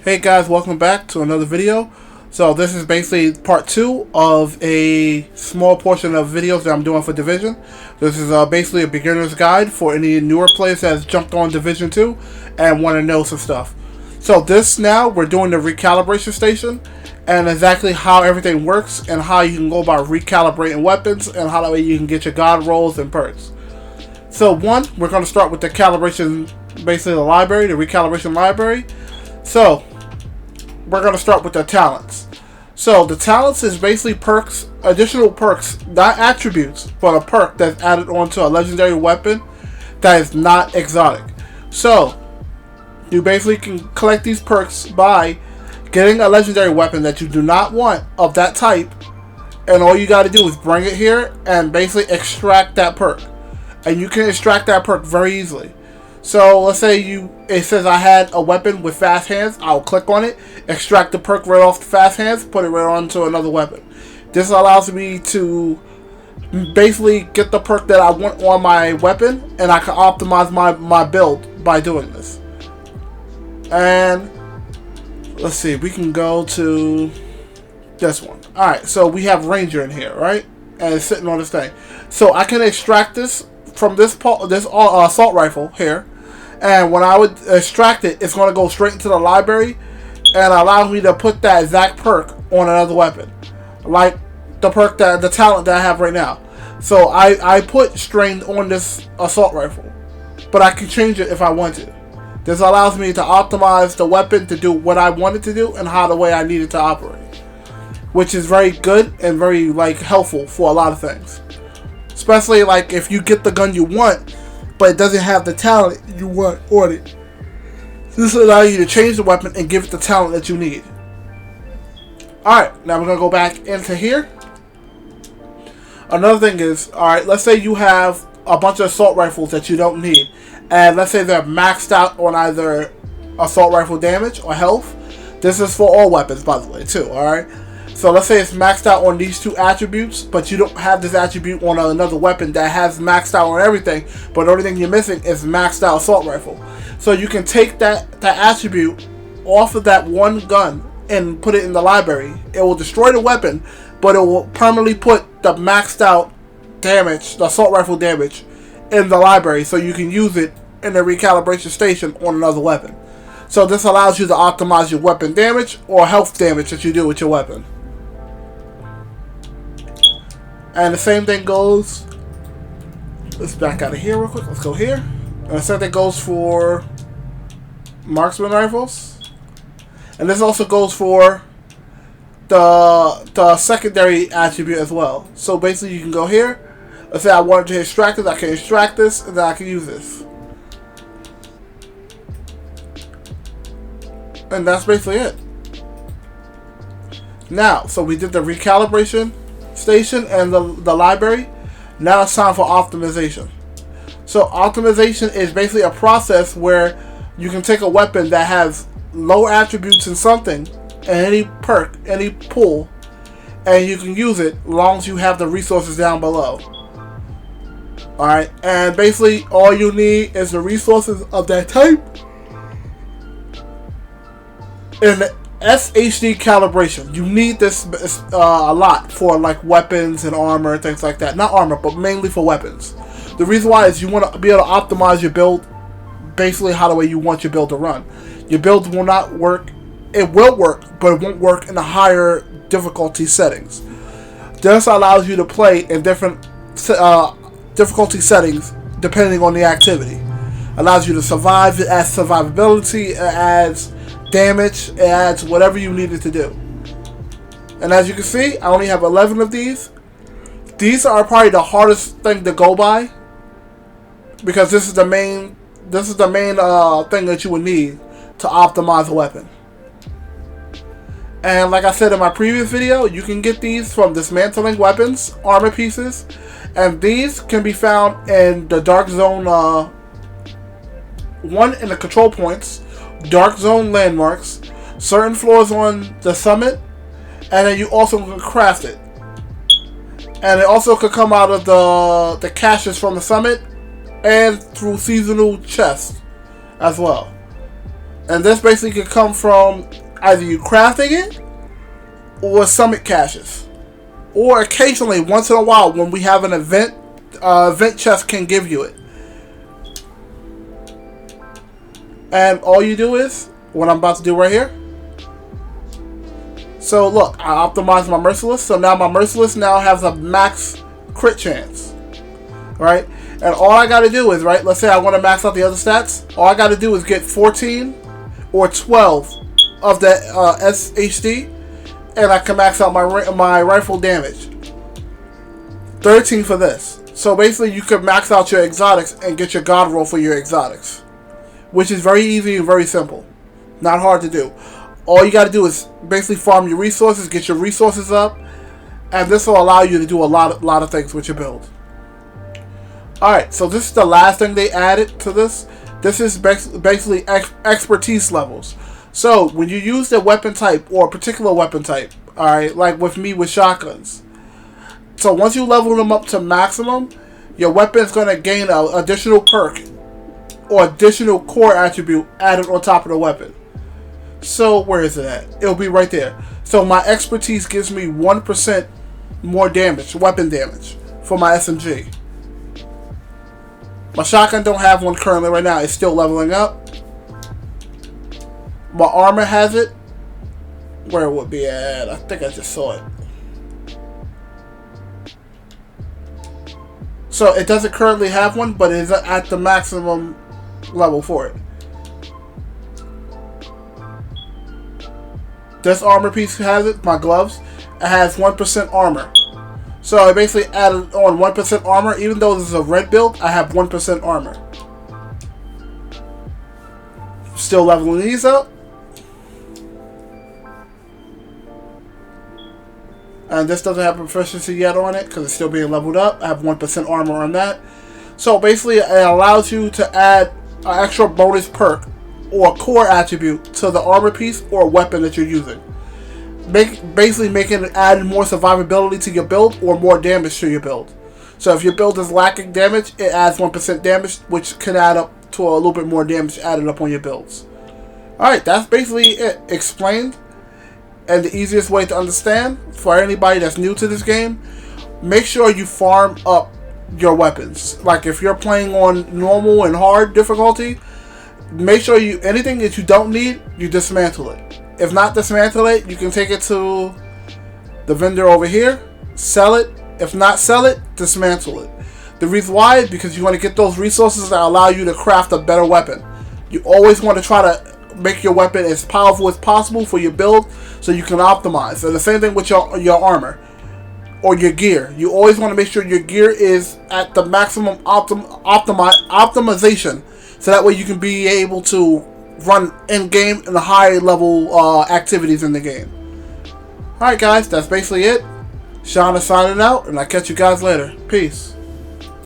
Hey guys, welcome back to another video. So this is basically part 2 of a small portion of videos that I'm doing for Division. This is basically a beginner's guide for any newer players that has jumped on Division 2 and want to know some stuff. So this now, we're doing the recalibration station and exactly how everything works and how you can go about recalibrating weapons and how that way you can get your god rolls and perks. So one, we're going to start with the calibration, basically the library, the recalibration library. So we're going to start with the talents. So the talents is basically perks, additional perks, not attributes, but a perk that's added onto a legendary weapon that is not exotic. So you basically can collect these perks by getting a legendary weapon that you do not want of that type, and all you got to do is bring it here and basically extract that perk. And you can extract that perk very easily. So let's say it says I had a weapon with fast hands. I'll click on it, extract the perk right off the fast hands, put it right onto another weapon. This allows me to basically get the perk that I want on my weapon, and I can optimize my build by doing this. And let's see, we can go to this one. Alright, so we have Ranger in here, right? And it's sitting on this thing. So I can extract this from this assault rifle here. And when I would extract it, it's going to go straight into the library and allow me to put that exact perk on another weapon. Like the perk, the talent that I have right now. So I put strained on this assault rifle, but I can change it if I want to. This allows me to optimize the weapon to do what I want it to do and how the way I need it to operate. Which is very good and very helpful for a lot of things. Especially if you get the gun you want, but it doesn't have the talent you want on it. This will allow you to change the weapon and give it the talent that you need. Alright, now we're going to go back into here. Another thing is, alright, let's say you have a bunch of assault rifles that you don't need. And let's say they're maxed out on either assault rifle damage or health. This is for all weapons, by the way, too, alright? So let's say it's maxed out on these two attributes, but you don't have this attribute on another weapon that has maxed out on everything, but the only thing you're missing is maxed out assault rifle. So you can take that attribute off of that one gun and put it in the library. It will destroy the weapon, but it will permanently put the maxed out damage, the assault rifle damage, in the library, so you can use it in the recalibration station on another weapon. So this allows you to optimize your weapon damage or health damage that you do with your weapon. And the same thing goes, let's back out of here real quick, let's go here. And the same thing goes for marksman rifles. And this also goes for the secondary attribute as well. So basically you can go here, let's say I wanted to extract this, I can extract this, and then I can use this. And that's basically it. Now, so we did the recalibration station and the library. Now it's time for optimization. So optimization is basically a process where you can take a weapon that has low attributes in something, and any perk, any pull, and you can use it as long as you have the resources down below. Alright, and basically all you need is the resources of that type and the SHD calibration. You need this a lot for weapons and armor and things like that. Not armor, but mainly for weapons. The reason why is you want to be able to optimize your build basically how the way you want your build to run. Your build will not work. It will work, but it won't work in the higher difficulty settings. This allows you to play in different difficulty settings depending on the activity. Allows you to survive. It adds survivability. It adds damage, it adds whatever you need it to do. And as you can see, I only have 11 of these. These are probably the hardest thing to go by, because this is the main thing that you would need to optimize a weapon. And like I said in my previous video, you can get these from dismantling weapons, armor pieces, and these can be found in the Dark Zone 1 in the control points, Dark Zone landmarks, certain floors on the summit, and then you also can craft it. And it also could come out of the caches from the summit and through seasonal chests as well. And this basically could come from either you crafting it or summit caches. Or occasionally, once in a while, when we have an event, event chest can give you it. And all you do is, what I'm about to do right here. So look, I optimized my Merciless, so now my Merciless now has a max crit chance. Right? And all I gotta do is, right, let's say I want to max out the other stats. All I gotta do is get 14 or 12 of the SHD, and I can max out my rifle damage. 13 for this. So basically you can max out your exotics and get your god roll for your exotics. Which is very easy and very simple. Not hard to do. All you gotta do is basically farm your resources, get your resources up, and this will allow you to do a lot of things with your build. Alright, so this is the last thing they added to this. This is basically expertise levels. So when you use a weapon type or a particular weapon type, alright, like with me with shotguns. So once you level them up to maximum, your weapon is going to gain an additional perk or additional core attribute added on top of the weapon. So where is it at? It'll be right there. So my expertise gives me 1% more damage, weapon damage, for my SMG. My shotgun don't have one currently right now. It's still leveling up. My armor has it. Where it would be at? I think I just saw it. So it doesn't currently have one, but it is at the maximum level for it. This armor piece has it, my gloves. It has 1% armor. So I basically added on 1% armor. Even though this is a red build, I have 1% armor. Still leveling these up. And this doesn't have proficiency yet on it because it's still being leveled up. I have 1% armor on that. So basically it allows you to add an extra bonus perk or core attribute to the armor piece or weapon that you're using. Basically making it add more survivability to your build or more damage to your build. So if your build is lacking damage, it adds 1% damage, which can add up to a little bit more damage added up on your builds. Alright, that's basically it explained. And the easiest way to understand for anybody that's new to this game, make sure you farm up your weapons. Like if you're playing on normal and hard difficulty, make sure anything that you don't need, you dismantle it. If not dismantle it, you can take it to the vendor over here, sell it. If not sell it, dismantle it. The reason why is because you want to get those resources that allow you to craft a better weapon. You always want to try to make your weapon as powerful as possible for your build so you can optimize. And the same thing with your armor or your gear. You always want to make sure your gear is at the maximum optimization so that way you can be able to run in-game and high level activities in the game. Alright guys, that's basically it. Sean is signing out and I'll catch you guys later. Peace.